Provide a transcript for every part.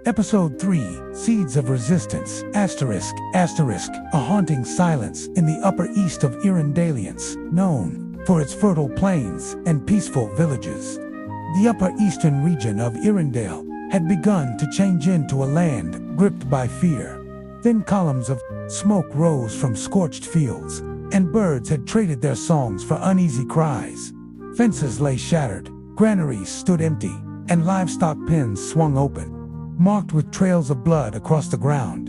Episode 3, Seeds of Resistance, ***, a haunting silence in the upper east of Irindalience, known for its fertile plains and peaceful villages. The upper eastern region of Irindale had begun to change into a land gripped by fear. Thin columns of smoke rose from scorched fields, and birds had traded their songs for uneasy cries. Fences lay shattered, granaries stood empty, and livestock pens swung open, marked with trails of blood across the ground.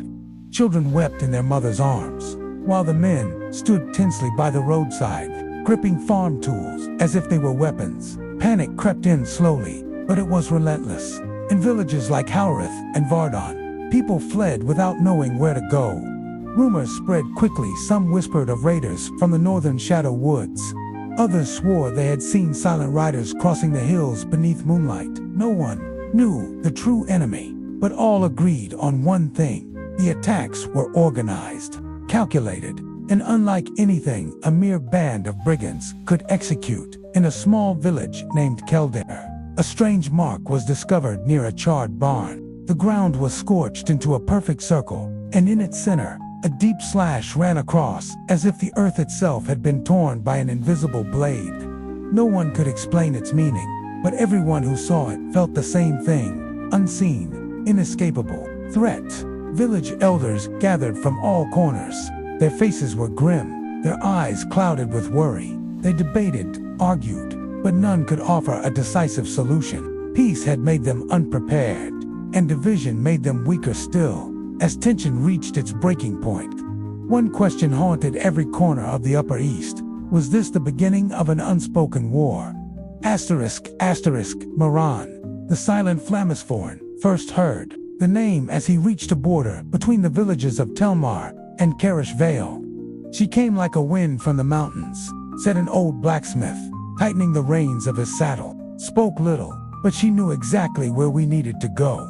Children wept in their mothers' arms, while the men stood tensely by the roadside, gripping farm tools as if they were weapons. Panic crept in slowly, but it was relentless. In villages like Howrith and Vardon, people fled without knowing where to go. Rumors spread quickly. Some whispered of raiders from the northern Shadow Woods. Others swore they had seen silent riders crossing the hills beneath moonlight. No one knew the true enemy, but all agreed on one thing: the attacks were organized, calculated, and unlike anything a mere band of brigands could execute. In a small village named Kildare, a strange mark was discovered near a charred barn. The ground was scorched into a perfect circle, and in its center, a deep slash ran across, as if the earth itself had been torn by an invisible blade. No one could explain its meaning, but everyone who saw it felt the same thing: unseen, inescapable threat. Village elders gathered from all corners. Their faces were grim, their eyes clouded with worry. They debated, argued, but none could offer a decisive solution. Peace had made them unprepared, and division made them weaker still. As tension reached its breaking point, one question haunted every corner of the Upper East: was this the beginning of an unspoken war? Moran, the silent Flammisforan, first heard the name as he reached a border between the villages of Telmar and Karish Vale. "She came like a wind from the mountains," said an old blacksmith, tightening the reins of his saddle. "Spoke little, but she knew exactly where we needed to go.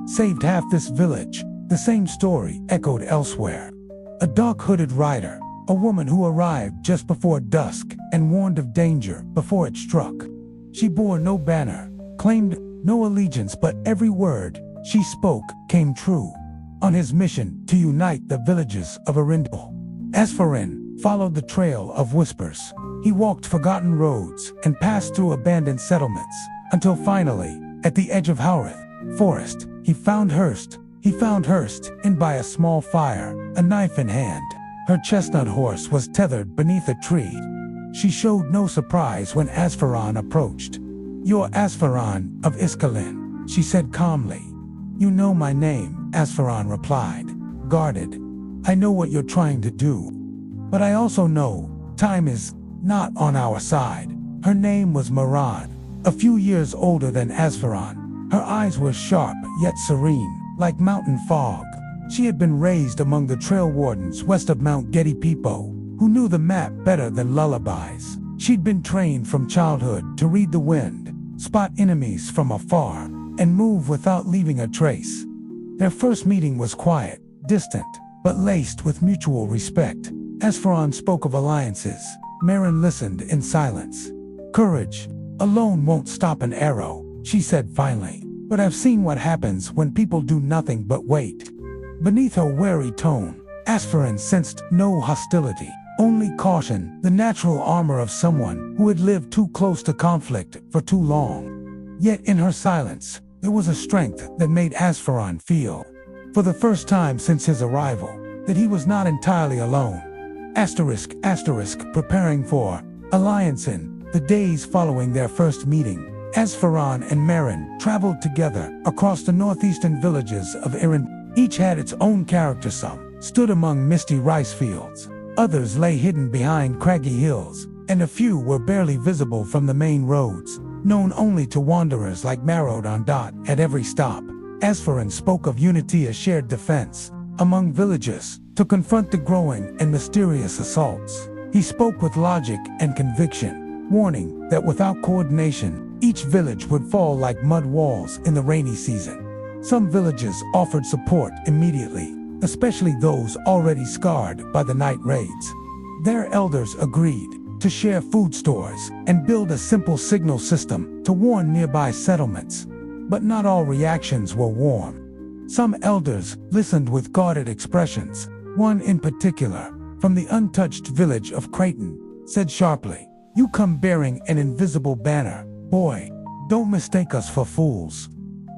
Saved half this village." The same story echoed elsewhere. A dark-hooded rider, a woman who arrived just before dusk and warned of danger before it struck. She bore no banner, claimed no allegiance, but every word she spoke came true. On his mission to unite the villages of Irindale, Azfaran followed the trail of whispers. He walked forgotten roads and passed through abandoned settlements, until finally, at the edge of Howrith Forest, he found Hurst, in by a small fire, a knife in hand. Her chestnut horse was tethered beneath a tree. She showed no surprise when Azfaran approached. "You're Azfaran of Isvalon," she said calmly. "You know my name," Azfaran replied, guarded. "I know what you're trying to do. But I also know time is not on our side." Her name was Moran, a few years older than Azfaran. Her eyes were sharp yet serene, like mountain fog. She had been raised among the trail wardens west of Mount Gedipipo, who knew the map better than lullabies. She'd been trained from childhood to read the wind, spot enemies from afar, and move without leaving a trace. Their first meeting was quiet, distant, but laced with mutual respect. Azfaran spoke of alliances. Marin listened in silence. "Courage alone won't stop an arrow," she said finally. "But I've seen what happens when people do nothing but wait." Beneath her wary tone, Azfaran sensed no hostility, only caution, the natural armor of someone who had lived too close to conflict for too long. Yet in her silence, there was a strength that made Azfaran feel, for the first time since his arrival, that he was not entirely alone. Preparing for alliance. In the days following their first meeting, Azfaran and Marin traveled together across the northeastern villages of Irindale. Each had its own character. Some stood among misty rice fields, others lay hidden behind craggy hills, and a few were barely visible from the main roads, known only to wanderers like Marodon. At every stop, Azfaran spoke of unity as shared defense among villages to confront the growing and mysterious assaults. He spoke with logic and conviction, warning that without coordination, each village would fall like mud walls in the rainy season. Some villages offered support immediately, especially those already scarred by the night raids. Their elders agreed to share food stores and build a simple signal system to warn nearby settlements. But not all reactions were warm. Some elders listened with guarded expressions. One in particular, from the untouched village of Creighton, said sharply, "You come bearing an invisible banner. Boy, don't mistake us for fools."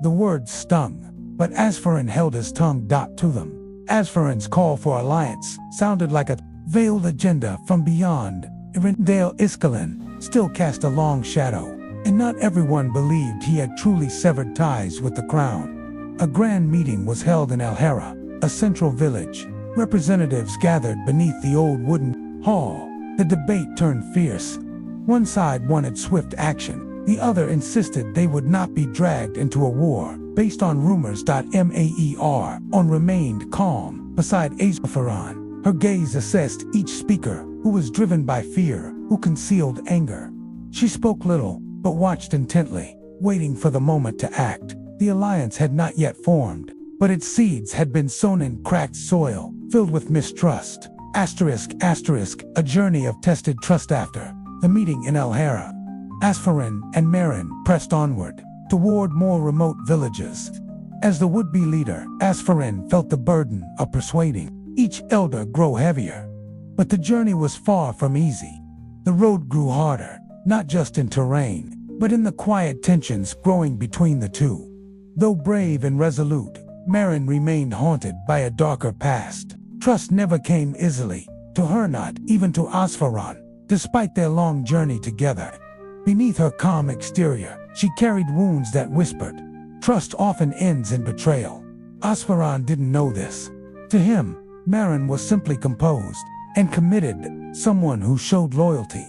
The words stung, but Azfaran held his tongue to them. Azfaran's call for alliance sounded like a veiled agenda from beyond. Irindale Isvalon still cast a long shadow, and not everyone believed he had truly severed ties with the crown. A grand meeting was held in Alhara, a central village. Representatives gathered beneath the old wooden hall. The debate turned fierce. One side wanted swift action. The other insisted they would not be dragged into a war based on rumors. Maer remained calm beside Azfaran. Her gaze assessed each speaker, who was driven by fear, who concealed anger. She spoke little, but watched intently, waiting for the moment to act. The alliance had not yet formed, but its seeds had been sown in cracked soil, filled with mistrust. A journey of tested trust. After the meeting in Alhara, Azfaran and Marin pressed onward, toward more remote villages. As the would-be leader, Azfaran felt the burden of persuading each elder grow heavier. But the journey was far from easy. The road grew harder, not just in terrain, but in the quiet tensions growing between the two. Though brave and resolute, Marin remained haunted by a darker past. Trust never came easily, to her not even to Azfaran, despite their long journey together. Beneath her calm exterior, she carried wounds that whispered. Trust often ends in betrayal. Azfaran didn't know this. To him, Marin was simply composed and committed, someone who showed loyalty,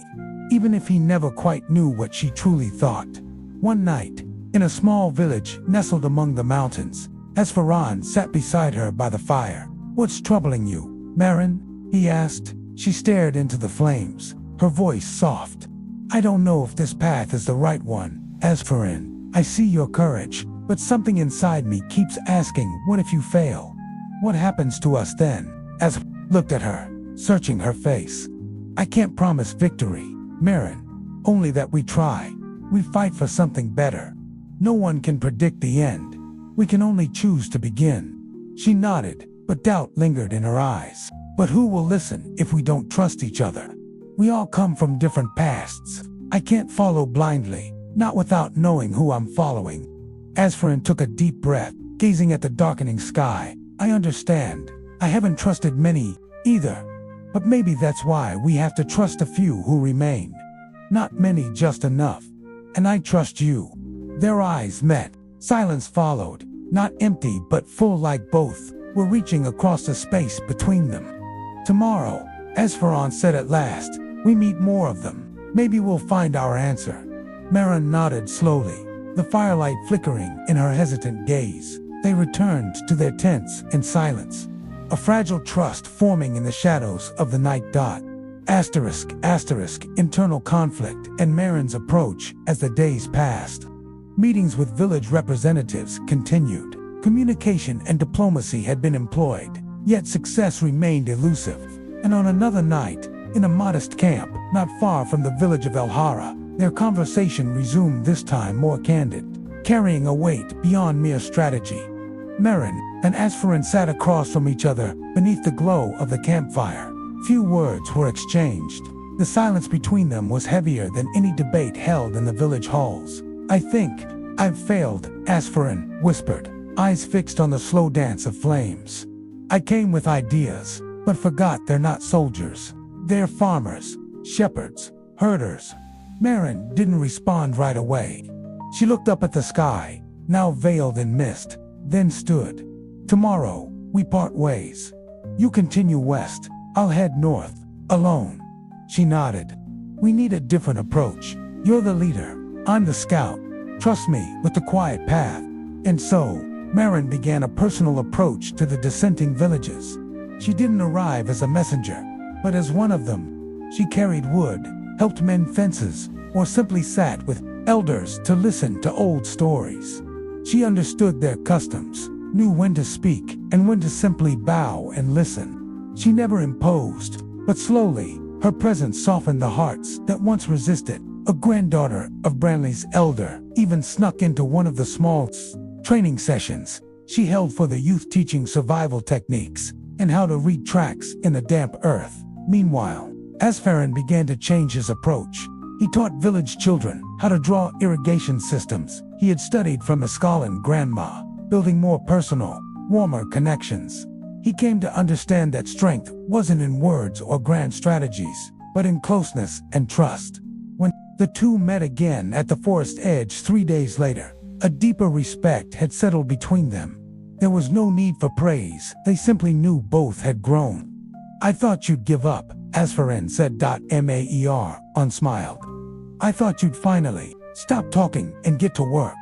even if he never quite knew what she truly thought. One night, in a small village nestled among the mountains, Azfaran sat beside her by the fire. "What's troubling you, Marin?" he asked. She stared into the flames, her voice soft. "I don't know if this path is the right one, Azfaran. I see your courage, but something inside me keeps asking, what if you fail? What happens to us then?" Az looked at her, searching her face. "I can't promise victory, Marin. Only that we try. We fight for something better. No one can predict the end. We can only choose to begin." She nodded, but doubt lingered in her eyes. "But who will listen if we don't trust each other? We all come from different pasts. I can't follow blindly, not without knowing who I'm following." Azfaran took a deep breath, gazing at the darkening sky. "I understand. I haven't trusted many, either. But maybe that's why we have to trust a few who remain. Not many, just enough. And I trust you." Their eyes met. Silence followed, not empty but full, like both were reaching across the space between them. "Tomorrow," Azfaran said at last, "we meet more of them. Maybe we'll find our answer." Marin nodded slowly, the firelight flickering in her hesitant gaze. They returned to their tents in silence, a fragile trust forming in the shadows of the night. Internal conflict and Marin's approach as the days passed. Meetings with village representatives continued. Communication and diplomacy had been employed, yet success remained elusive. And on another night, in a modest camp not far from the village of Alhara, their conversation resumed, this time more candid, carrying a weight beyond mere strategy. Marin and Azfaran sat across from each other beneath the glow of the campfire. Few words were exchanged. The silence between them was heavier than any debate held in the village halls. "I think I've failed," Azfaran whispered, eyes fixed on the slow dance of flames. "I came with ideas, but forgot they're not soldiers. They're farmers, shepherds, herders." Marin didn't respond right away. She looked up at the sky, now veiled in mist, then stood. "Tomorrow, we part ways. You continue west, I'll head north, alone." She nodded. "We need a different approach. You're the leader, I'm the scout. Trust me with the quiet path." And so, Marin began a personal approach to the dissenting villages. She didn't arrive as a messenger, but as one of them. She carried wood, helped mend fences, or simply sat with elders to listen to old stories. She understood their customs, knew when to speak and when to simply bow and listen. She never imposed, but slowly, her presence softened the hearts that once resisted. A granddaughter of Branley's elder even snuck into one of the small training sessions, She held for the youth, teaching survival techniques and how to read tracks in the damp earth. Meanwhile, Azfaran began to change his approach. He taught village children how to draw irrigation systems he had studied from Isvalon grandma, building more personal, warmer connections. He came to understand that strength wasn't in words or grand strategies, but in closeness and trust. When the two met again at the forest edge 3 days later, a deeper respect had settled between them. There was no need for praise, they simply knew both had grown. "I thought you'd give up," Azfaran said. Maer smiled. "I thought you'd finally stop talking and get to work."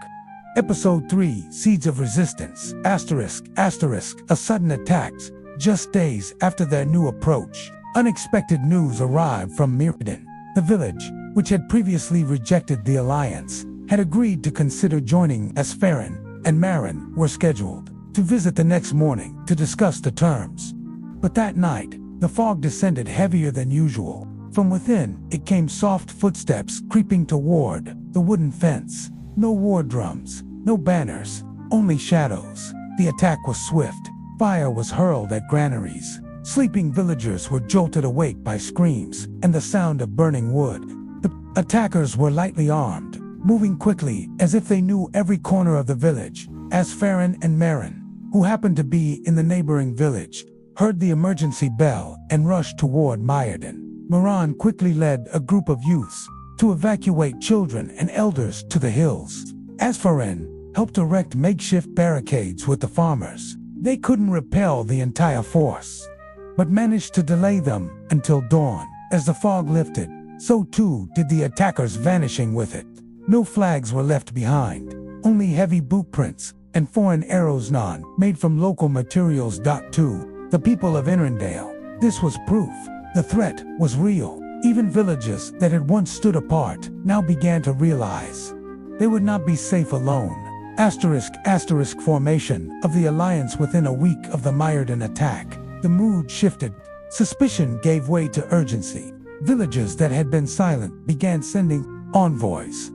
Episode 3, Seeds of Resistance, ***, a sudden attack. Just days after their new approach, unexpected news arrived from Mimtory. The village, which had previously rejected the alliance, had agreed to consider joining Azfaran, and Marin were scheduled to visit the next morning to discuss the terms. But that night, the fog descended heavier than usual. From within, it came soft footsteps creeping toward the wooden fence. No war drums, no banners, only shadows. The attack was swift. Fire was hurled at granaries. Sleeping villagers were jolted awake by screams and the sound of burning wood. The attackers were lightly armed, moving quickly as if they knew every corner of the village. Azfaran and Marin, who happened to be in the neighboring village, heard the emergency bell and rushed toward Myrden. Maran quickly led a group of youths to evacuate children and elders to the hills. Azfaran helped erect makeshift barricades with the farmers. They couldn't repel the entire force, but managed to delay them until dawn. As the fog lifted, so too did the attackers, vanishing with it. No flags were left behind, only heavy boot prints and foreign arrows made from local materials. To the people of Irondale, this was proof. The threat was real. Even villages that had once stood apart now began to realize they would not be safe alone. ***, formation of the alliance within a week of the Myrden attack. The mood shifted. Suspicion gave way to urgency. Villages that had been silent began sending envoys.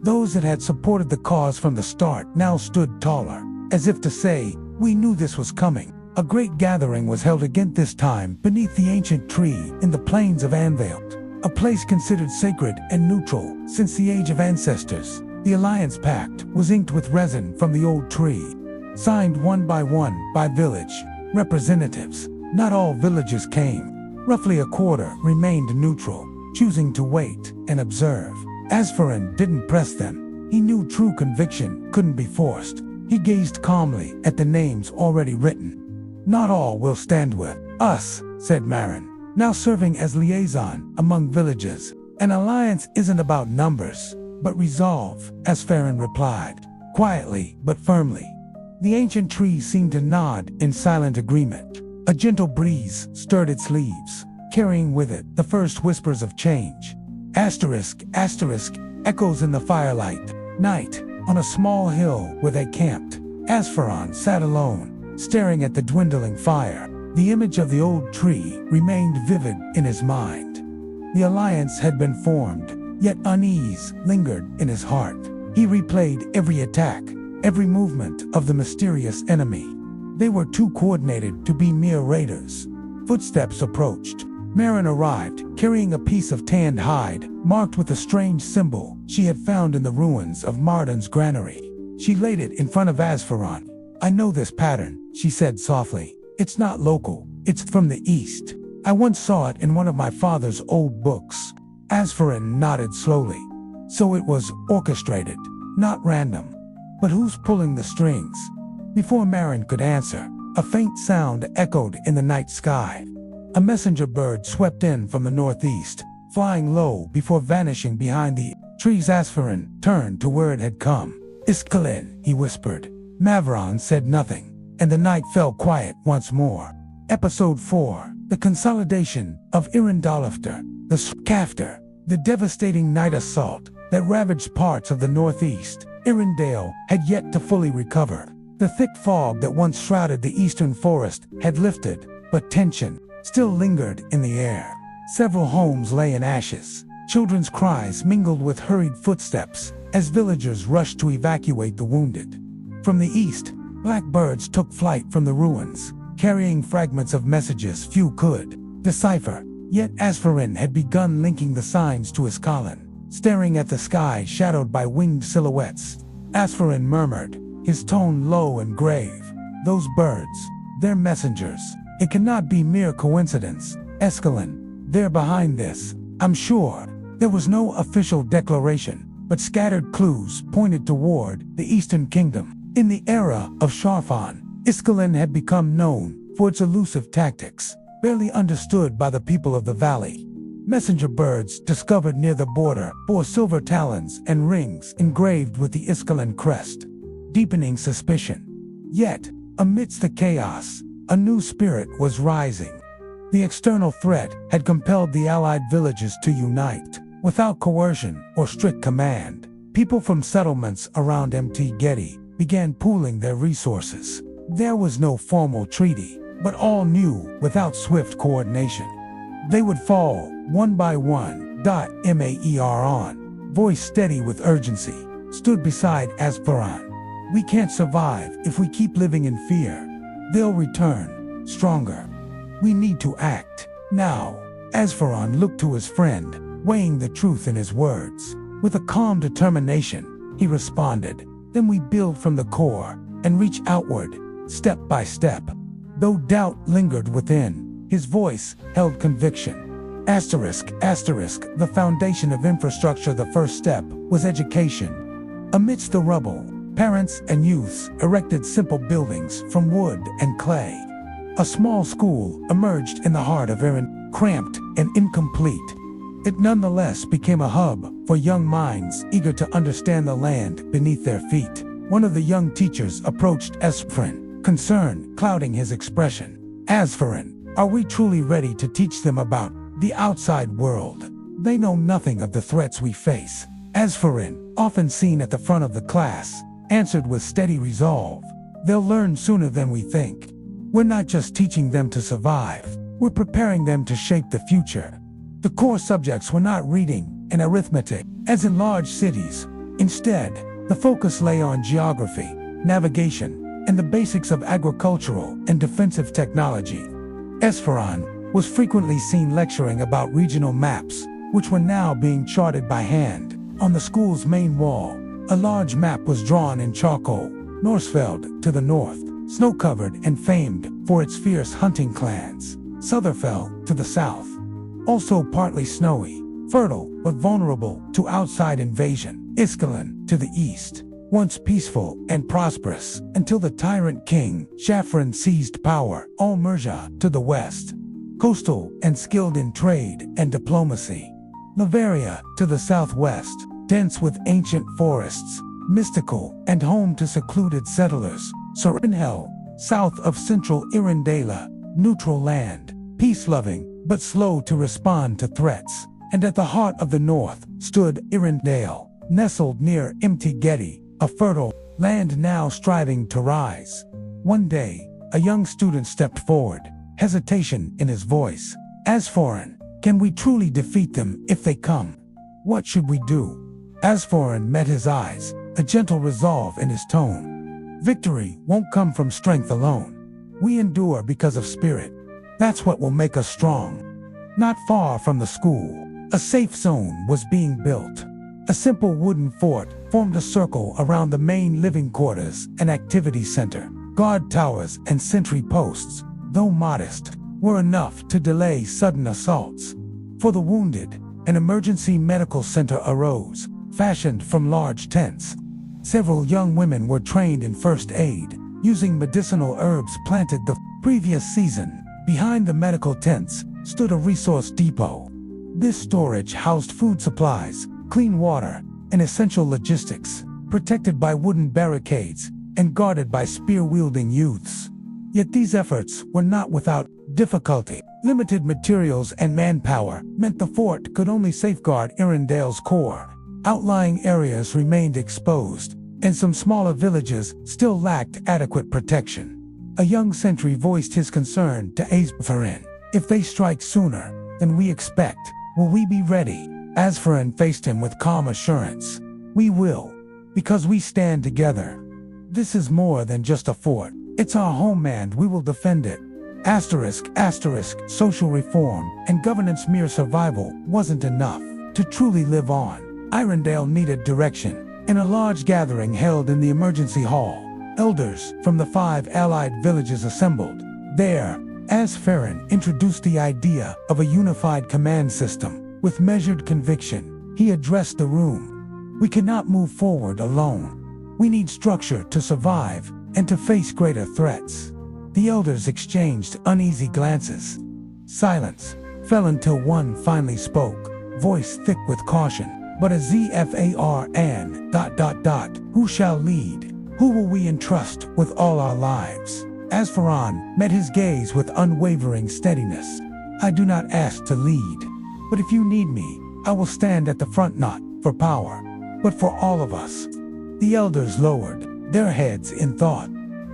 Those that had supported the cause from the start now stood taller, as if to say, "We knew this was coming." A great gathering was held again, this time beneath the ancient tree in the plains of Anveld, a place considered sacred and neutral since the age of ancestors. The alliance pact was inked with resin from the old tree, signed one by village representatives. Not all villages came. Roughly a quarter remained neutral, choosing to wait and observe. Azfaran didn't press them. He knew true conviction couldn't be forced. He gazed calmly at the names already written. "Not all will stand with us," said Marin, now serving as liaison among villages. "An alliance isn't about numbers, but resolve," Azfaran replied, quietly but firmly. The ancient tree seemed to nod in silent agreement. A gentle breeze stirred its leaves, carrying with it the first whispers of change. ***, echoes in the firelight. Night, on a small hill where they camped, Azfaran sat alone, staring at the dwindling fire. The image of the old tree remained vivid in his mind. The alliance had been formed, yet unease lingered in his heart. He replayed every attack, every movement of the mysterious enemy. They were too coordinated to be mere raiders. Footsteps approached. Marin arrived, carrying a piece of tanned hide, marked with a strange symbol she had found in the ruins of Myrden's granary. She laid it in front of Azfaran. "I know this pattern," she said softly. "It's not local, it's from the east. I once saw it in one of my father's old books." Azfaran nodded slowly. "So it was orchestrated, not random. But who's pulling the strings?" Before Marin could answer, a faint sound echoed in the night sky. A messenger bird swept in from the northeast, flying low before vanishing behind the trees. Azfaran turned to where it had come. "Isvalon," he whispered. Mavron said nothing, and the night fell quiet once more. Episode 4, The Consolidation of Irondale. After the devastating night assault that ravaged parts of the northeast, Irondale had yet to fully recover. The thick fog that once shrouded the eastern forest had lifted, but tension still lingered in the air. Several homes lay in ashes. Children's cries mingled with hurried footsteps as villagers rushed to evacuate the wounded. From the east, Blackbirds took flight from the ruins, carrying fragments of messages few could decipher. Yet Azfaran had begun linking the signs to Isvalon, staring at the sky shadowed by winged silhouettes. Azfaran murmured, his tone low and grave. Those birds, they're messengers. It cannot be mere coincidence. Isvalon, they're behind this, I'm sure. There was no official declaration, but scattered clues pointed toward the Eastern Kingdom. In the era of Sharfan, Isvalon had become known for its elusive tactics, barely understood by the people of the valley. Messenger birds discovered near the border bore silver talons and rings engraved with the Isvalon crest, deepening suspicion. Yet, amidst the chaos, a new spirit was rising. The external threat had compelled the allied villages to unite. Without coercion or strict command, people from settlements around MRDwritings began pooling their resources. There was no formal treaty, but all knew without swift coordination, they would fall one by one. Maer, voice steady with urgency, stood beside Azfaran. We can't survive if we keep living in fear. They'll return, stronger. We need to act now. Azfaran looked to his friend, weighing the truth in his words. With a calm determination, he responded, then we build from the core and reach outward, step by step. Though doubt lingered within, his voice held conviction. Asterisk, the foundation of infrastructure. The first step was education. Amidst the rubble, parents and youths erected simple buildings from wood and clay. A small school emerged in the heart of Iran, cramped and incomplete. It nonetheless became a hub for young minds eager to understand the land beneath their feet. One of the young teachers approached Azfaran, concern clouding his expression. Azfaran, are we truly ready to teach them about the outside world? They know nothing of the threats we face. Azfaran, often seen at the front of the class, answered with steady resolve. They'll learn sooner than we think. We're not just teaching them to survive, we're preparing them to shape the future. The core subjects were not reading and arithmetic, as in large cities. Instead, the focus lay on geography, navigation, and the basics of agricultural and defensive technology. Azfaran was frequently seen lecturing about regional maps, which were now being charted by hand. On the school's main wall, a large map was drawn in charcoal. Norsfeld to the north, snow-covered and famed for its fierce hunting clans. Sutherfell to the south, also partly snowy, fertile but vulnerable to outside invasion. Isvalon to the east, once peaceful and prosperous until the tyrant king Shafran seized power. Al-Murja to the west, coastal and skilled in trade and diplomacy. Lavaria to the southwest, dense with ancient forests, mystical and home to secluded settlers. Sarinhel, south of central Irindala, neutral land, peace-loving but slow to respond to threats. And at the heart of the north stood Irindale, nestled near MRDwritings, a fertile land now striving to rise. One day, a young student stepped forward, hesitation in his voice. Azfaran, can we truly defeat them if they come? What should we do? Azfaran met his eyes, a gentle resolve in his tone. Victory won't come from strength alone. We endure because of spirit. That's what will make us strong. Not far from the school, a safe zone was being built. A simple wooden fort formed a circle around the main living quarters and activity center. Guard towers and sentry posts, though modest, were enough to delay sudden assaults. For the wounded, an emergency medical center arose, fashioned from large tents. Several young women were trained in first aid, using medicinal herbs planted the previous season. Behind the medical tents stood a resource depot. This storage housed food supplies, clean water, and essential logistics, protected by wooden barricades and guarded by spear-wielding youths. Yet these efforts were not without difficulty. Limited materials and manpower meant the fort could only safeguard Irindale's core. Outlying areas remained exposed, and some smaller villages still lacked adequate protection. A young sentry voiced his concern to Azfaran. If they strike sooner than we expect, will we be ready? Azfaran faced him with calm assurance. We will, because we stand together. This is more than just a fort. It's our homeland. We will defend it. Asterisk, asterisk, social reform and governance mere survival wasn't enough. To truly live on, Irondale needed direction. In a large gathering held in the emergency hall, elders from the 5 allied villages assembled. There, Azfaran introduced the idea of a unified command system. With measured conviction, he addressed the room. We cannot move forward alone. We need structure to survive and to face greater threats. The elders exchanged uneasy glances. Silence fell until one finally spoke, voice thick with caution. But a Zfaran ... Who shall lead? Who will we entrust with all our lives? Azfaran met his gaze with unwavering steadiness. I do not ask to lead, but if you need me, I will stand at the front, not for power, but for all of us. The elders lowered their heads in thought.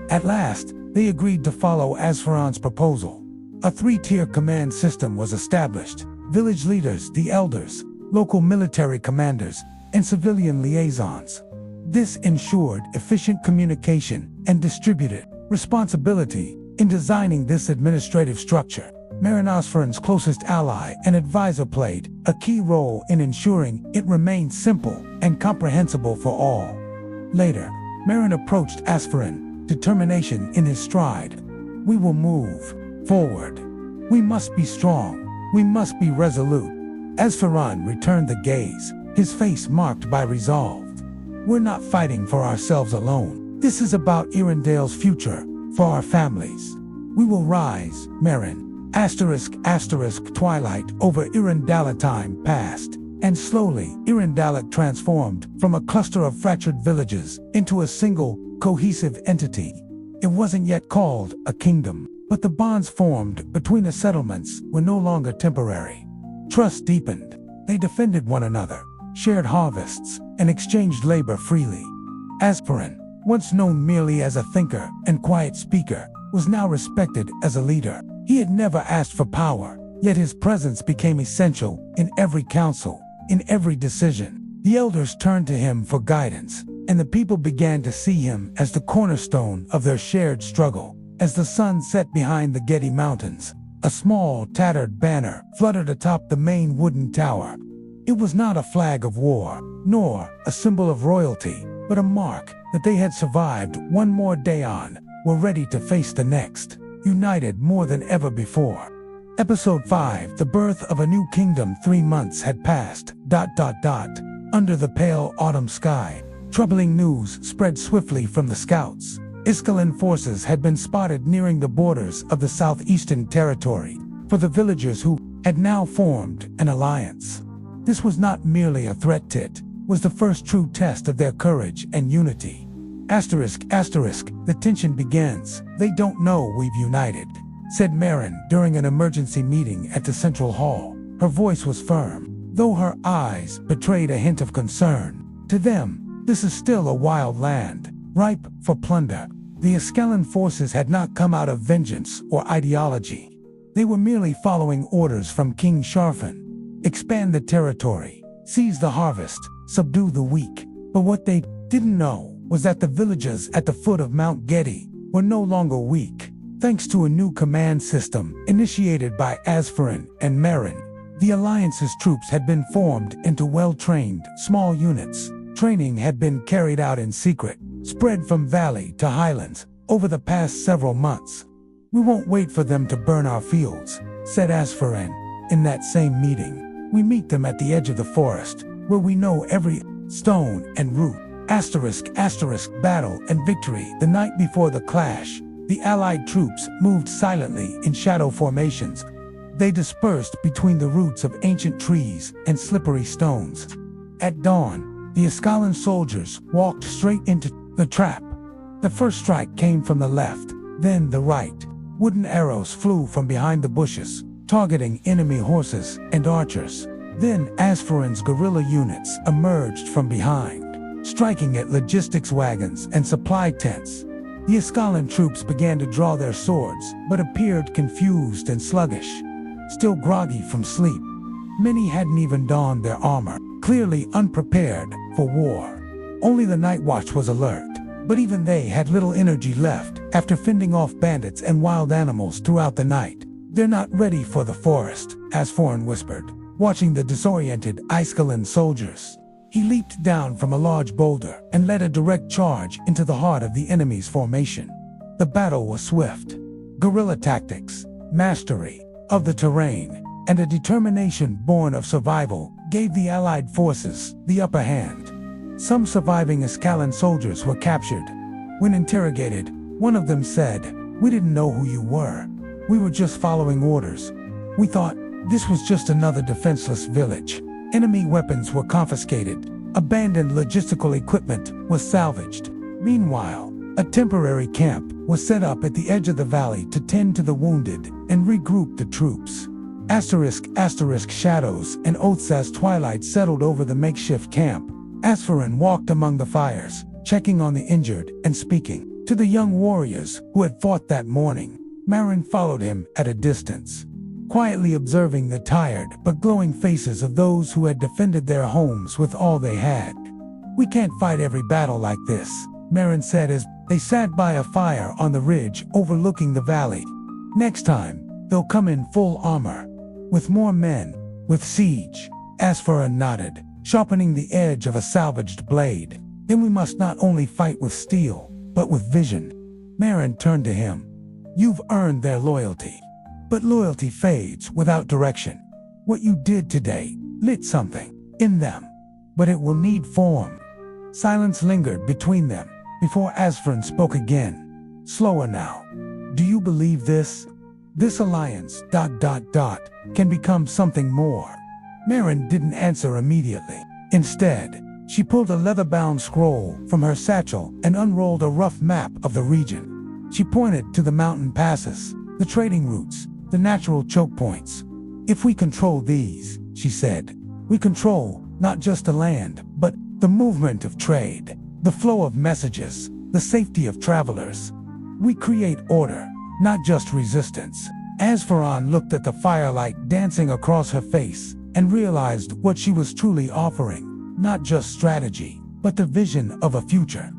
At last, they agreed to follow Azfaran's proposal. A 3-tier command system was established. Village leaders, the elders, local military commanders, and civilian liaisons. This ensured efficient communication and distributed responsibility. In designing this administrative structure, Azfaran's closest ally and advisor played a key role in ensuring it remained simple and comprehensible for all. Later, Marin approached Azfaran, determination in his stride. We will move forward. We must be strong. We must be resolute. Azfaran returned the gaze, his face marked by resolve. We're not fighting for ourselves alone. This is about Arendale's future, for our families. We will rise, Marin. Asterisk, asterisk, twilight over Arendale time passed, and slowly Arendale transformed from a cluster of fractured villages into a single, cohesive entity. It wasn't yet called a kingdom, but the bonds formed between the settlements were no longer temporary. Trust deepened. They defended one another, shared harvests, and exchanged labor freely. Azfaran, once known merely as a thinker and quiet speaker, was now respected as a leader. He had never asked for power, yet his presence became essential in every council, in every decision. The elders turned to him for guidance, and the people began to see him as the cornerstone of their shared struggle. As the sun set behind the Gedi Mountains, a small, tattered banner fluttered atop the main wooden tower. It was not a flag of war, nor a symbol of royalty, but a mark that they had survived one more day on, were ready to face the next, united more than ever before. Episode 5, The Birth of a New Kingdom. 3 months had passed, ... Under the pale autumn sky, troubling news spread swiftly from the scouts. Isvalon forces had been spotted nearing the borders of the southeastern territory, for the villagers who had now formed an alliance. This was not merely a threat, it was the first true test of their courage and unity. Asterisk, asterisk, the tension begins. They don't know we've united, said Marin during an emergency meeting at the central hall. Her voice was firm, though her eyes betrayed a hint of concern. To them, this is still a wild land, ripe for plunder. The Isvalon forces had not come out of vengeance or ideology. They were merely following orders from King Sharfan. Expand the territory, seize the harvest, subdue the weak. But what they didn't know was that the villages at the foot of Mount Gedi were no longer weak. Thanks to a new command system initiated by Azfaran and Marin, the Alliance's troops had been formed into well-trained, small units. Training had been carried out in secret, spread from valley to highlands, over the past several months. We won't wait for them to burn our fields, said Azfaran. In that same meeting, we meet them at the edge of the forest, where we know every stone and root. Asterisk, asterisk, battle and victory. The night before the clash, the Allied troops moved silently in shadow formations. They dispersed between the roots of ancient trees and slippery stones. At dawn, the Isvalon soldiers walked straight into the trap. The first strike came from the left, then the right. Wooden arrows flew from behind the bushes, targeting enemy horses and archers. Then Azfaran's guerrilla units emerged from behind, striking at logistics wagons and supply tents. The Isvalon troops began to draw their swords, but appeared confused and sluggish, still groggy from sleep. Many hadn't even donned their armor, clearly unprepared for war. Only the night watch was alert, But even they had little energy left after fending off bandits and wild animals throughout the night. "They're not ready for the forest," Azfaran whispered, watching the disoriented Isvalon soldiers. He leaped down from a large boulder and led a direct charge into the heart of the enemy's formation. The battle was swift. Guerrilla tactics, mastery of the terrain, and a determination born of survival gave the Allied forces the upper hand. Some surviving Isvalon soldiers were captured. When interrogated, one of them said, "We didn't know who you were. We were just following orders. We thought this was just another defenseless village." Enemy weapons were confiscated. Abandoned logistical equipment was salvaged. Meanwhile, a temporary camp was set up at the edge of the valley to tend to the wounded and regroup the troops. Shadows and oaths as twilight settled over the makeshift camp. Azfaran walked among the fires, checking on the injured and speaking to the young warriors who had fought that morning. Marin followed him at a distance, quietly observing the tired but glowing faces of those who had defended their homes with all they had. "We can't fight every battle like this," Marin said as they sat by a fire on the ridge overlooking the valley. "Next time, they'll come in full armor. With more men, with siege." Azfaran nodded, sharpening the edge of a salvaged blade. "Then we must not only fight with steel, but with vision." Marin turned to him. "You've earned their loyalty. But loyalty fades without direction. What you did today lit something in them, but it will need form." Silence lingered between them before Azfaran spoke again. "Slower now. Do you believe this? This alliance ... can become something more." Marin didn't answer immediately. Instead, she pulled a leather-bound scroll from her satchel and unrolled a rough map of the region. She pointed to the mountain passes, the trading routes, the natural choke points. "If we control these," she said, "we control not just the land, but the movement of trade, the flow of messages, the safety of travelers. We create order, not just resistance." Azfaran looked at the firelight dancing across her face and realized what she was truly offering, not just strategy, but the vision of a future.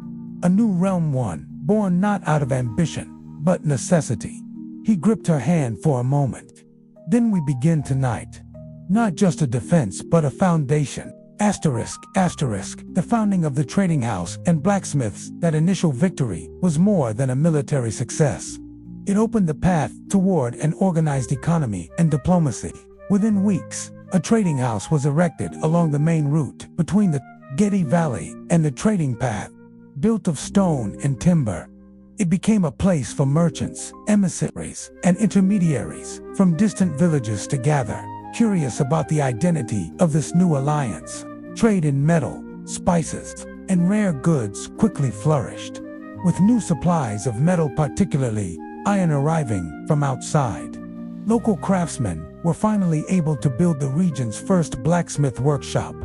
A new realm, one born not out of ambition, but necessity. He gripped her hand for a moment. "Then we begin tonight. Not just a defense, but a foundation. The founding of the trading house and blacksmiths. That initial victory was more than a military success. It opened the path toward an organized economy and diplomacy. Within weeks, a trading house was erected along the main route between the Gedi Valley and the trading path, built of stone and timber. It became a place for merchants, emissaries, and intermediaries from distant villages to gather, curious about the identity of this new alliance. Trade in metal, spices, and rare goods quickly flourished, with new supplies of metal, particularly iron, arriving from outside. Local craftsmen were finally able to build the region's first blacksmith workshop.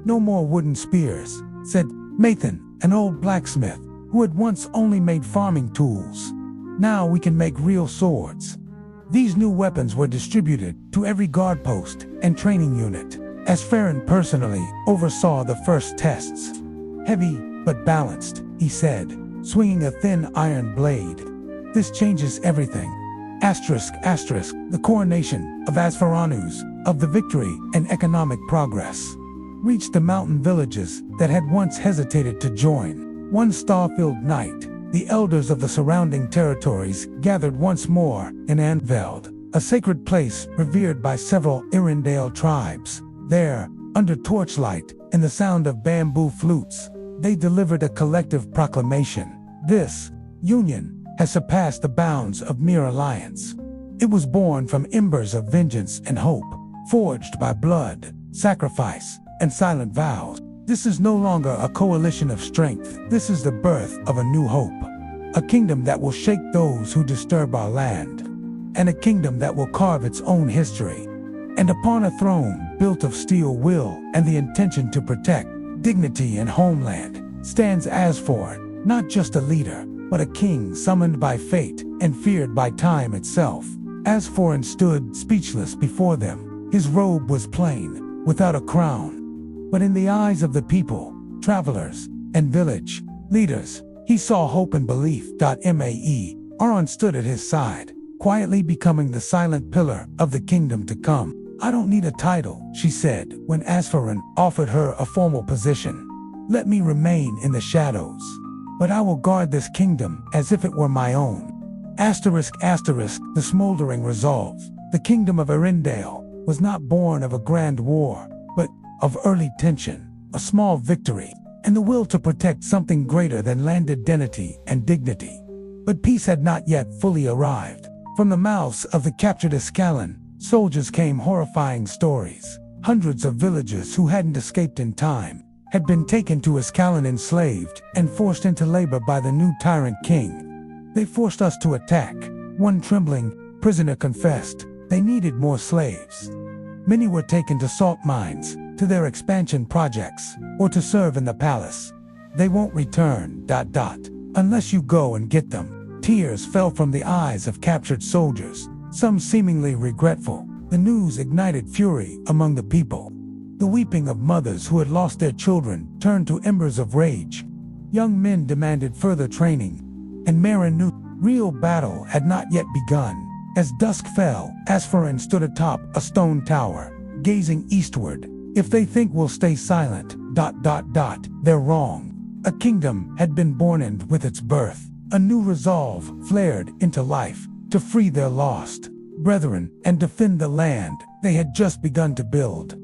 "No more wooden spears," said Mathan, an old blacksmith who had once only made farming tools. "Now we can make real swords." These new weapons were distributed to every guard post and training unit. Azfaran personally oversaw the first tests. "Heavy, but balanced," he said, swinging a thin iron blade. "This changes everything." The coronation of Azfaranus, of the victory and economic progress, reached the mountain villages that had once hesitated to join. One star-filled night, the elders of the surrounding territories gathered once more in Anveld, a sacred place revered by several Irindale tribes. There, under torchlight and the sound of bamboo flutes, they delivered a collective proclamation. This union has surpassed the bounds of mere alliance. It was born from embers of vengeance and hope, forged by blood, sacrifice, and silent vows. This is no longer a coalition of strength. This is the birth of a new hope. A kingdom that will shake those who disturb our land. And a kingdom that will carve its own history. And upon a throne built of steel will and the intention to protect dignity and homeland, stands Azfaran, not just a leader, but a king summoned by fate and feared by time itself. Azfaran stood speechless before them. His robe was plain, without a crown. But in the eyes of the people, travelers, and village leaders, He saw hope and belief. Aron stood at his side, quietly becoming the silent pillar of the kingdom to come. "I don't need a title," she said, when Azfaran offered her a formal position. "Let me remain in the shadows. But I will guard this kingdom as if it were my own." The smoldering resolve. The kingdom of Arendelle was not born of a grand war, but of early tension, a small victory, and the will to protect something greater than landed dignity and dignity. But peace had not yet fully arrived. From the mouths of the captured Isvalon soldiers came horrifying stories. Hundreds of villagers who hadn't escaped in time had been taken to Isvalon enslaved and forced into labor by the new tyrant king. "They forced us to attack," one trembling prisoner confessed. They needed more slaves. Many were taken to salt mines, to their expansion projects, or to serve in the palace. "They won't return, unless you go and get them." Tears fell from the eyes of captured soldiers, some seemingly regretful. The news ignited fury among the people. The weeping of mothers who had lost their children turned to embers of rage. Young men demanded further training, and Mara knew real battle had not yet begun. As dusk fell, Azfaran stood atop a stone tower, gazing eastward. "If they think we'll stay silent, they're wrong." A kingdom had been born, and with its birth, a new resolve flared into life to free their lost brethren and defend the land they had just begun to build.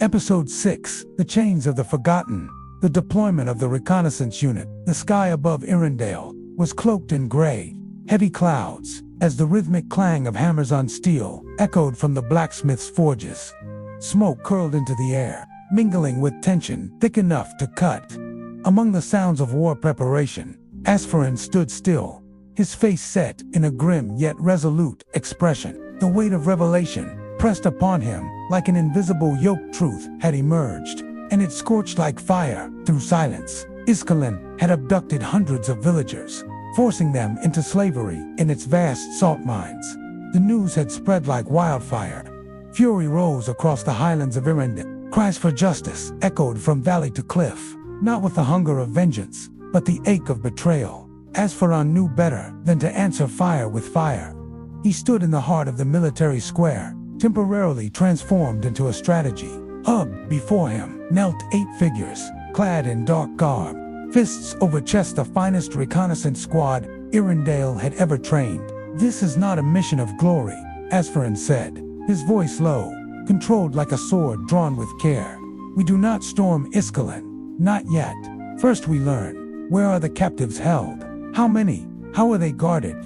Episode 6, The Chains of the Forgotten. The deployment of the reconnaissance unit. The sky above Arendelle was cloaked in gray, heavy clouds, as the rhythmic clang of hammers on steel echoed from the blacksmith's forges. Smoke curled into the air, mingling with tension thick enough to cut. Among the sounds of war preparation, Azfaran stood still, his face set in a grim yet resolute expression. The weight of revelation pressed upon him like an invisible yoke. Truth had emerged, and it scorched like fire through silence. Isvalon had abducted hundreds of villagers, forcing them into slavery in its vast salt mines. The news had spread like wildfire. Fury rose across the highlands of Arendelle. Cries for justice echoed from valley to cliff, not with the hunger of vengeance, but the ache of betrayal. Azfaran knew better than to answer fire with fire. He stood in the heart of the military square, temporarily transformed into a strategy hub. Before him knelt 8 figures, clad in dark garb, fists over chests, the finest reconnaissance squad Arendelle had ever trained. "This is not a mission of glory," Azfaran said, his voice low, controlled like a sword drawn with care. "We do not storm Isvalon, not yet. First we learn, where are the captives held? How many? How are they guarded?"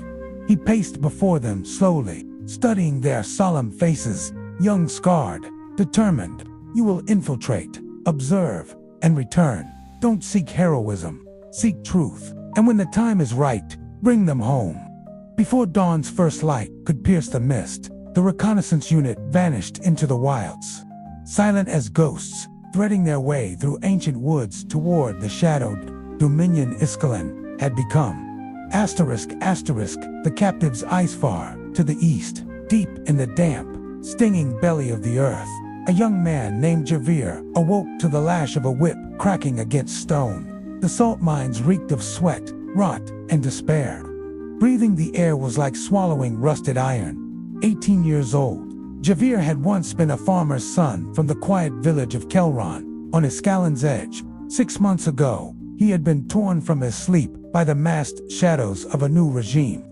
He paced before them slowly, studying their solemn faces, young, scarred, determined. "You will infiltrate, observe, and return. Don't seek heroism, seek truth. And when the time is right, bring them home." Before dawn's first light could pierce the mist, the reconnaissance unit vanished into the wilds, silent as ghosts, threading their way through ancient woods toward the shadowed dominion Isvalon had become. The captives Isfar, to the east, deep in the damp, stinging belly of the earth. A young man named Javir awoke to the lash of a whip cracking against stone. The salt mines reeked of sweat, rot, and despair. Breathing the air was like swallowing rusted iron. 18 years old, Javir had once been a farmer's son from the quiet village of Kelron, on Isvalon's edge. 6 months ago, he had been torn from his sleep by the massed shadows of a new regime.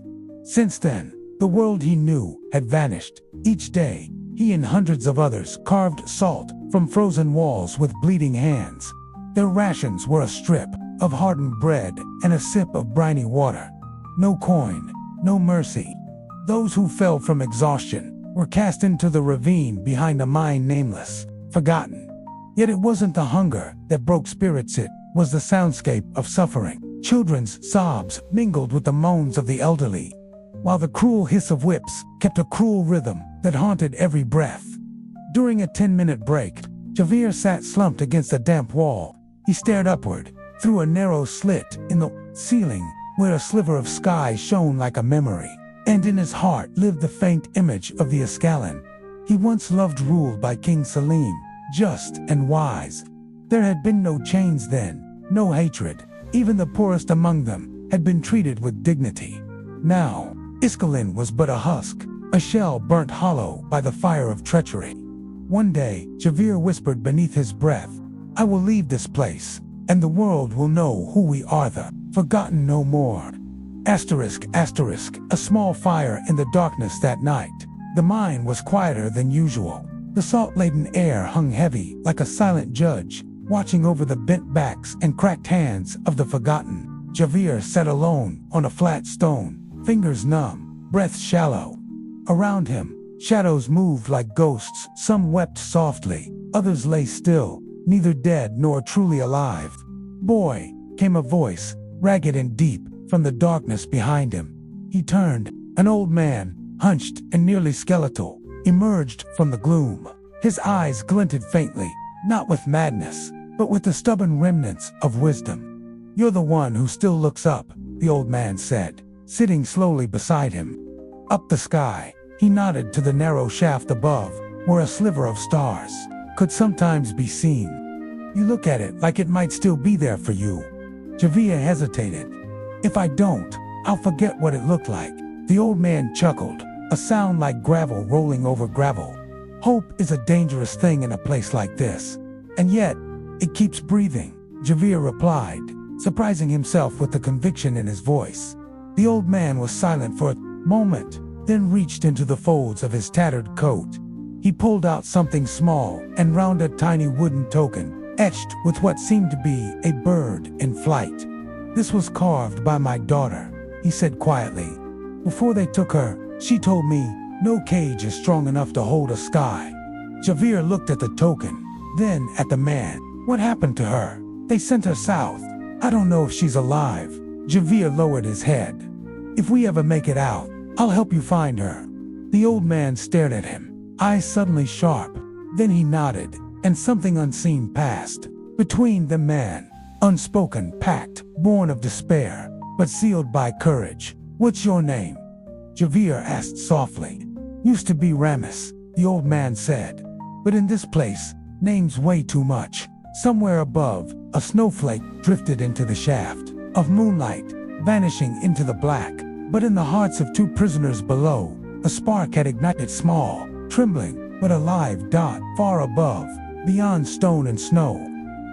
Since then, the world he knew had vanished. Each day, he and hundreds of others carved salt from frozen walls with bleeding hands. Their rations were a strip of hardened bread and a sip of briny water. No coin, no mercy. Those who fell from exhaustion were cast into the ravine behind a mine, nameless, forgotten. Yet it wasn't the hunger that broke spirits, it was the soundscape of suffering. Children's sobs mingled with the moans of the elderly, while the cruel hiss of whips kept a cruel rhythm that haunted every breath. During a 10-minute break, Javir sat slumped against a damp wall. He stared upward, through a narrow slit in the ceiling, where a sliver of sky shone like a memory. And in his heart lived the faint image of the Isvalon he once loved, ruled by King Salim, just and wise. There had been no chains then, no hatred. Even the poorest among them had been treated with dignity. Now, Isvalon was but a husk, a shell burnt hollow by the fire of treachery. One day, Javier whispered beneath his breath, "I will leave this place, and the world will know who we are, the forgotten no more." A small fire in the darkness that night. The mine was quieter than usual. The salt-laden air hung heavy like a silent judge, watching over the bent backs and cracked hands of the forgotten. Javier sat alone on a flat stone, fingers numb, breath shallow. Around him, shadows moved like ghosts. Some wept softly, others lay still, neither dead nor truly alive. "Boy," came a voice, ragged and deep, from the darkness behind him. He turned. An old man, hunched and nearly skeletal, emerged from the gloom. His eyes glinted faintly, not with madness, but with the stubborn remnants of wisdom. "You're the one who still looks up," the old man said, sitting slowly beside him. Up the sky, he nodded to the narrow shaft above, where a sliver of stars could sometimes be seen. "You look at it like it might still be there for you." Javier hesitated. "If I don't, I'll forget what it looked like." The old man chuckled, a sound like gravel rolling over gravel. "Hope is a dangerous thing in a place like this. And yet, it keeps breathing," Javier replied, surprising himself with the conviction in his voice. The old man was silent for a moment, then reached into the folds of his tattered coat. He pulled out something small and round, a tiny wooden token, etched with what seemed to be a bird in flight. "This was carved by my daughter," he said quietly. "Before they took her, she told me, no cage is strong enough to hold a sky." Javier looked at the token, then at the man. "What happened to her?" "They sent her south. I don't know if she's alive." Javier lowered his head. "If we ever make it out, I'll help you find her." The old man stared at him, eyes suddenly sharp. Then he nodded, and something unseen passed between the man. Unspoken pact, born of despair, but sealed by courage. "What's your name?" Javier asked softly. "Used to be Ramis," the old man said. "But in this place, names weigh too much." Somewhere above, a snowflake drifted into the shaft of moonlight, vanishing into the black. But in the hearts of two prisoners below, a spark had ignited, small, trembling, but a live dot far above, beyond stone and snow.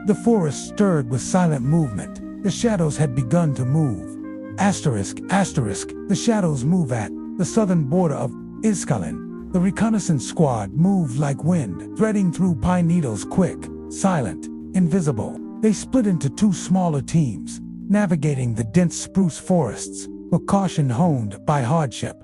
The forest stirred with silent movement. The shadows had begun to move. The shadows move at the southern border of Isvalon. The reconnaissance squad moved like wind, threading through pine needles, quick, silent, invisible. They split into two smaller teams, navigating the dense spruce forests, with caution honed by hardship.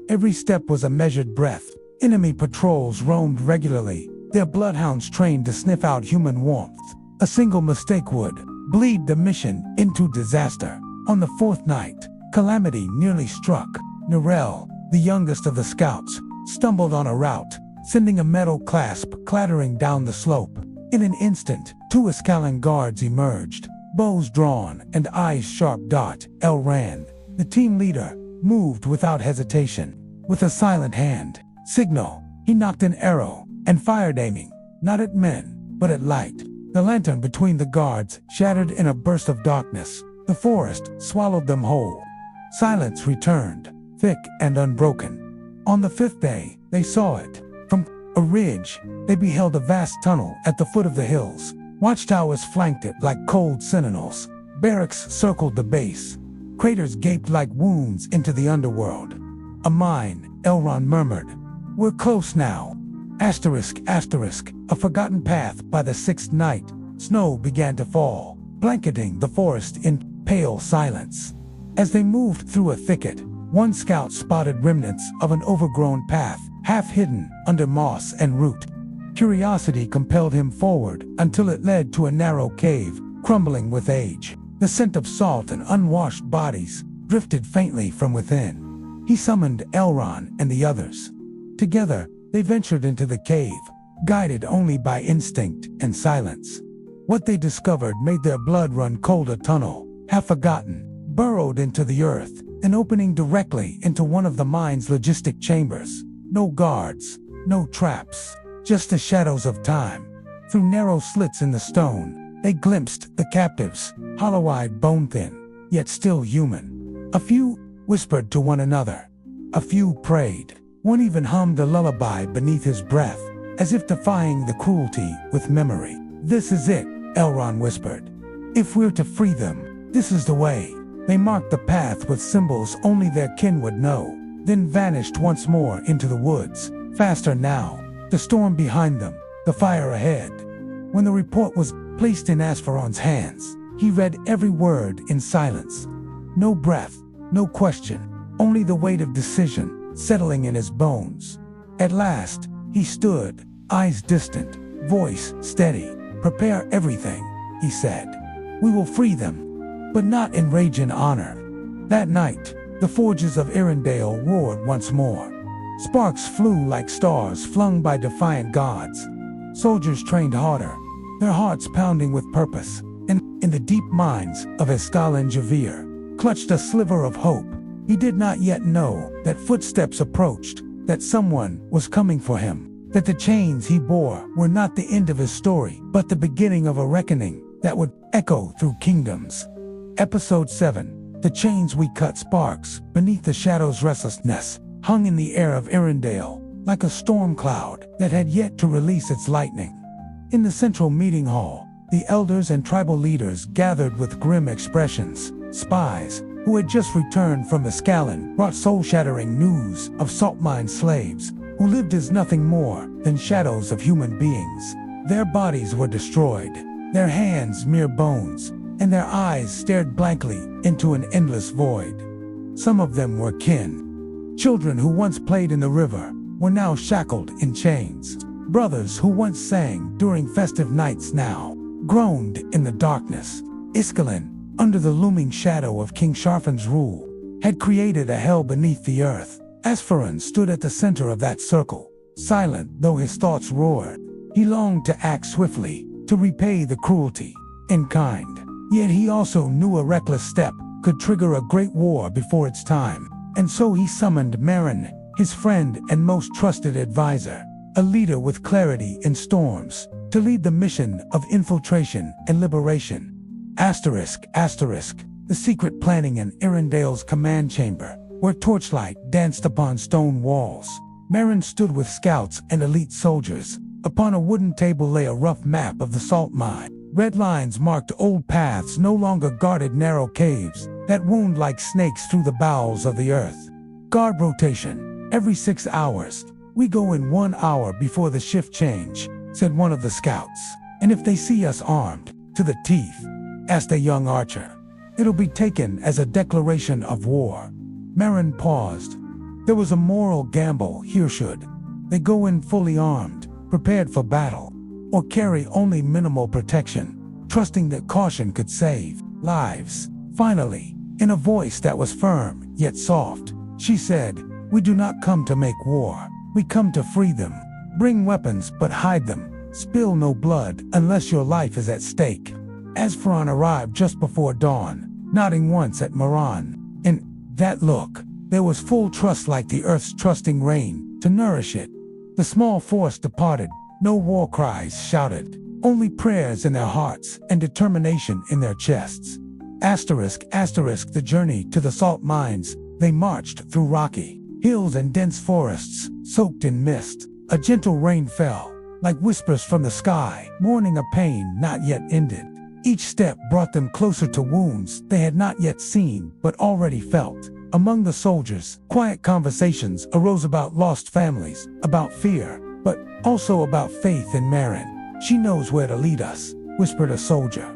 Every step was a measured breath. Enemy patrols roamed regularly, their bloodhounds trained to sniff out human warmth. A single mistake would bleed the mission into disaster. On the fourth night, calamity nearly struck. Narelle, the youngest of the scouts, stumbled on a route, sending a metal clasp clattering down the slope. In an instant, two Isvalon guards emerged, bows drawn and eyes sharp. Elrond, the team leader, moved without hesitation. With a silent hand signal, he knocked an arrow and fired, aiming not at men, but at light. The lantern between the guards shattered in a burst of darkness. The forest swallowed them whole. Silence returned, thick and unbroken. On the fifth day, they saw it. From a ridge, they beheld a vast tunnel at the foot of the hills. Watchtowers flanked it like cold sentinels. Barracks circled the base. Craters gaped like wounds into the underworld. "A mine," Elrond murmured. "We're close now." A forgotten path. By the sixth night, snow began to fall, blanketing the forest in pale silence. As they moved through a thicket, one scout spotted remnants of an overgrown path, half hidden under moss and root. Curiosity compelled him forward until it led to a narrow cave, crumbling with age. The scent of salt and unwashed bodies drifted faintly from within. He summoned Elrond and the others. Together, they ventured into the cave, guided only by instinct and silence. What they discovered made their blood run cold. A tunnel, half forgotten, burrowed into the earth, an opening directly into one of the mine's logistic chambers. No guards, no traps, just the shadows of time. Through narrow slits in the stone, they glimpsed the captives, hollow-eyed, bone-thin. yet still human. A few whispered to one another. A few prayed. One even hummed a lullaby beneath his breath, as if defying the cruelty with memory. "This is it," Elrond whispered. "If we're to free them, this is the way." They marked the path with symbols only their kin would know, then vanished once more into the woods. Faster now, the storm behind them, the fire ahead. When the report was placed in Azfaran's hands, he read every word in silence. No breath, no question, only the weight of decision settling in his bones. At last, he stood, eyes distant, voice steady. "Prepare everything," he said. "We will free them, but not in rage and honor." That night, the forges of Arendelle roared once more. Sparks flew like stars flung by defiant gods. Soldiers trained harder, their hearts pounding with purpose, and in the deep minds of Escalin Javir clutched a sliver of hope. He did not yet know that footsteps approached, that someone was coming for him, that the chains he bore were not the end of his story, but the beginning of a reckoning that would echo through kingdoms. Episode 7. The chains we cut. Sparks beneath the shadows. Restlessness hung in the air of Arendelle, like a storm cloud that had yet to release its lightning. In the central meeting hall, the elders and tribal leaders gathered with grim expressions. Spies, who had just returned from Escalin, brought soul-shattering news of salt mine slaves who lived as nothing more than shadows of human beings. Their bodies were destroyed, their hands mere bones, and their eyes stared blankly into an endless void. Some of them were kin. Children who once played in the river were now shackled in chains. Brothers who once sang during festive nights now groaned in the darkness. Escalin, under the looming shadow of King Sharfan's rule, had created a hell beneath the earth. Azfaran stood at the center of that circle, silent though his thoughts roared. He longed to act swiftly, to repay the cruelty in kind. Yet he also knew a reckless step could trigger a great war before its time. And so he summoned Meren, his friend and most trusted advisor, a leader with clarity in storms, to lead the mission of infiltration and liberation. The secret planning in Arendelle's command chamber, where torchlight danced upon stone walls. Meren stood with scouts and elite soldiers. Upon a wooden table lay a rough map of the salt mine. Red lines marked old paths no longer guarded, narrow caves that wound like snakes through the bowels of the earth. Guard rotation, every 6 hours. "We go in 1 hour before the shift change," said one of the scouts. "And if they see us armed to the teeth," asked a young archer, "it'll be taken as a declaration of war." Meren paused. There was a moral gamble here. Should they go in fully armed, prepared for battle, or carry only minimal protection, trusting that caution could save lives? Finally, in a voice that was firm yet soft, she said, "We do not come to make war. We come to free them. Bring weapons but hide them. Spill no blood unless your life is at stake." Azfaran arrived just before dawn, nodding once at Meren. In that look, there was full trust, like the earth's trusting rain to nourish it. The small force departed, no war cries shouted, only prayers in their hearts and determination in their chests. The journey to the salt mines. They marched through rocky hills and dense forests, soaked in mist. A gentle rain fell, like whispers from the sky, mourning a pain not yet ended. Each step brought them closer to wounds they had not yet seen but already felt. Among the soldiers, quiet conversations arose about lost families, about fear, but also about faith in Meren. "She knows where to lead us," whispered a soldier.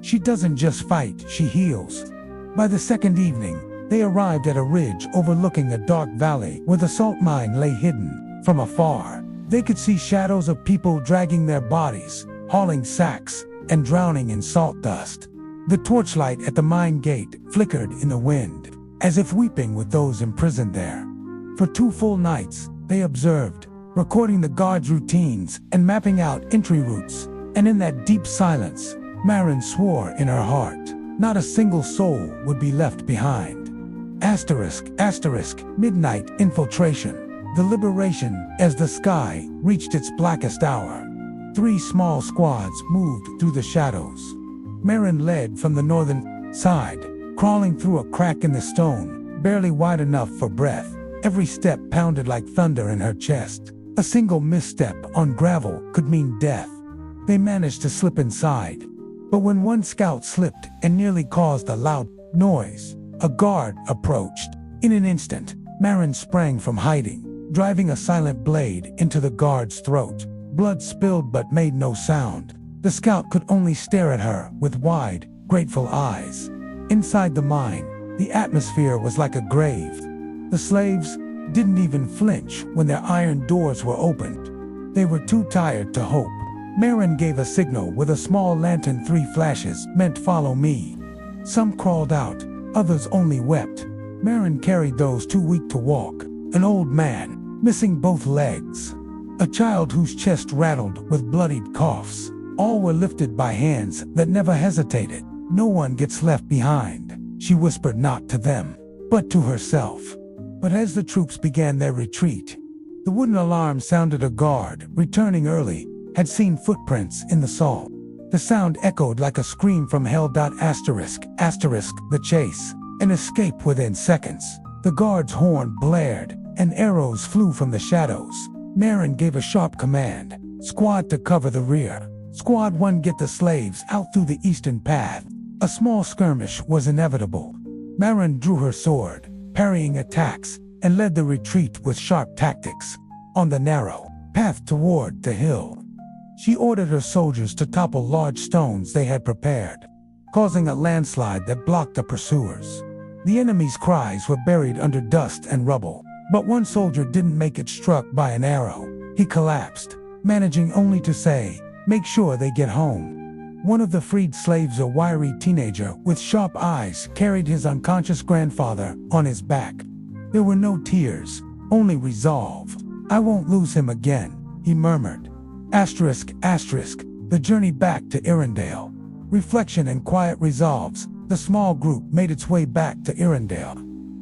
"She doesn't just fight, she heals." By the second evening, they arrived at a ridge overlooking a dark valley where the salt mine lay hidden. From afar, they could see shadows of people dragging their bodies, hauling sacks, and drowning in salt dust. The torchlight at the mine gate flickered in the wind, as if weeping with those imprisoned there. For 2 full nights, they observed, recording the guards' routines and mapping out entry routes. And in that deep silence, Meren swore in her heart, not a single soul would be left behind. Midnight infiltration. The liberation as the sky reached its blackest hour. 3 small squads moved through the shadows. Meren led from the northern side, crawling through a crack in the stone, barely wide enough for breath. Every step pounded like thunder in her chest. A single misstep on gravel could mean death. They managed to slip inside. But when one scout slipped and nearly caused a loud noise, a guard approached. In an instant, Marin sprang from hiding, driving a silent blade into the guard's throat. Blood spilled but made no sound. The scout could only stare at her with wide, grateful eyes. Inside the mine, the atmosphere was like a grave. The slaves didn't even flinch when their iron doors were opened. They were too tired to hope. Marin gave a signal with a small lantern. 3 flashes meant follow me. Some crawled out, others only wept. Marin carried those too weak to walk. An old man, missing both legs. A child whose chest rattled with bloodied coughs. All were lifted by hands that never hesitated. No one gets left behind, she whispered, not to them, but to herself. But as the troops began their retreat, the wooden alarm sounded. A guard, returning early, had seen footprints in the salt. The sound echoed like a scream from hell. Asterisk, the chase. An escape within seconds. The guard's horn blared, and arrows flew from the shadows. Marin gave a sharp command. Squad to cover the rear. Squad 1, get the slaves out through the eastern path. A small skirmish was inevitable. Marin drew her sword, parrying attacks, and led the retreat with sharp tactics. On the narrow path toward the hill, she ordered her soldiers to topple large stones they had prepared, causing a landslide that blocked the pursuers. The enemy's cries were buried under dust and rubble, but one soldier didn't make it, struck by an arrow. He collapsed, managing only to say, "Make sure they get home." One of the freed slaves, a wiry teenager with sharp eyes, carried his unconscious grandfather on his back. There were no tears, only resolve. "I won't lose him again," he murmured. Asterisk, the journey back to Irondale. Reflection and quiet resolves, the small group made its way back to Irondale.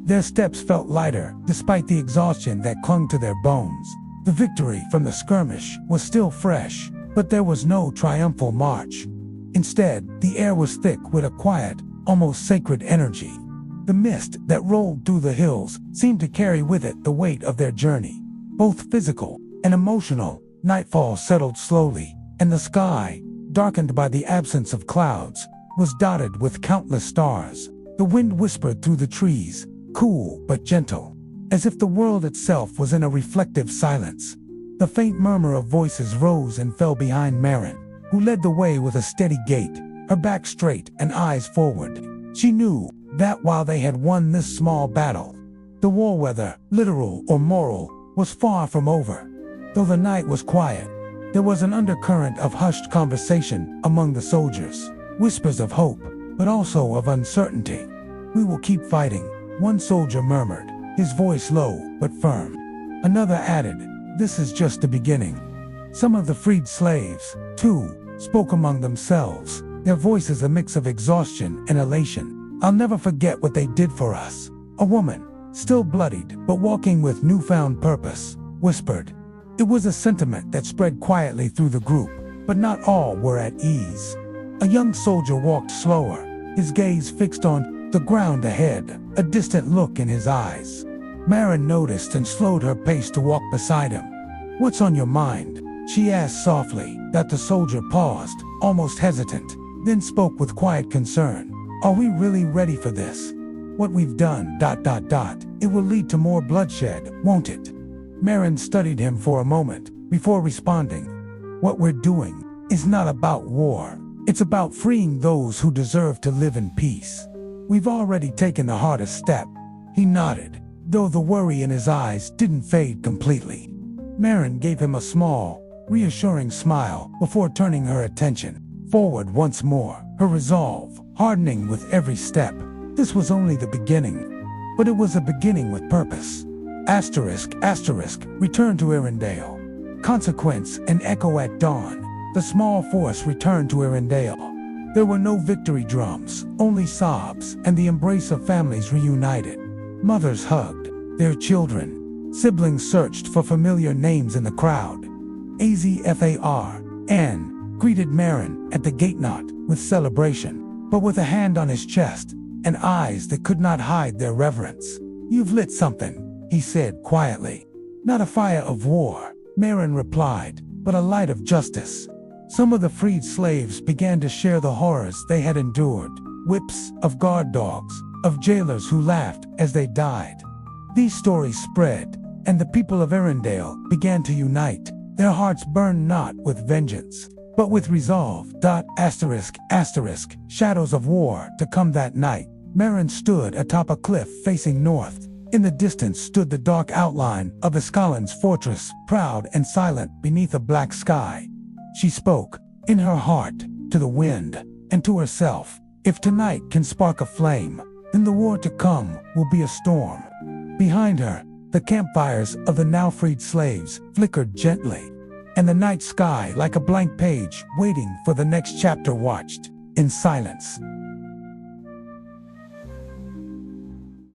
Their steps felt lighter, despite the exhaustion that clung to their bones. The victory from the skirmish was still fresh, but there was no triumphal march. Instead, the air was thick with a quiet, almost sacred energy. The mist that rolled through the hills seemed to carry with it the weight of their journey, both physical and emotional. Nightfall settled slowly, and the sky, darkened by the absence of clouds, was dotted with countless stars. The wind whispered through the trees, cool but gentle, as if the world itself was in a reflective silence. The faint murmur of voices rose and fell behind Marin, who led the way with a steady gait, her back straight and eyes forward. She knew that while they had won this small battle, the war, whether literal or moral, was far from over. Though the night was quiet, there was an undercurrent of hushed conversation among the soldiers, whispers of hope, but also of uncertainty. "We will keep fighting," one soldier murmured, his voice low but firm. Another added, "This is just the beginning." Some of the freed slaves, too, spoke among themselves, their voices a mix of exhaustion and elation. "I'll never forget what they did for us." A woman, still bloodied but walking with newfound purpose, whispered. It was a sentiment that spread quietly through the group, but not all were at ease. A young soldier walked slower, his gaze fixed on the ground ahead, a distant look in his eyes. Marin noticed and slowed her pace to walk beside him. "What's on your mind?" she asked softly. That the soldier paused, almost hesitant, then spoke with quiet concern. "Are we really ready for this? What we've done, ... It will lead to more bloodshed, won't it?" Marin studied him for a moment, before responding. "What we're doing is not about war. It's about freeing those who deserve to live in peace. We've already taken the hardest step." He nodded, though the worry in his eyes didn't fade completely. Marin gave him a small, reassuring smile before turning her attention forward once more, her resolve hardening with every step. This was only the beginning, but it was a beginning with purpose. Asterisk, return to Irondale. Consequence and echo at dawn. The small force returned to Irondale. There were no victory drums, only sobs and the embrace of families reunited. Mothers hugged their children. Siblings searched for familiar names in the crowd. Azfaran greeted Marin at the gate, not with celebration, but with a hand on his chest. and eyes that could not hide their reverence. "You've lit something," he said quietly. "Not a fire of war," Marin replied, "but a light of justice." Some of the freed slaves began to share the horrors they had endured, whips, of guard dogs, of jailers who laughed as they died. These stories spread, and the people of Arendelle began to unite. Their hearts burned not with vengeance, but with resolve. Shadows of war to come that night. Marin stood atop a cliff facing north. In the distance stood the dark outline of Isvalon's fortress, proud and silent beneath a black sky. She spoke, in her heart, to the wind, and to herself. If tonight can spark a flame, then the war to come will be a storm. Behind her, the campfires of the now freed slaves flickered gently, and the night sky, like a blank page waiting for the next chapter, watched in silence.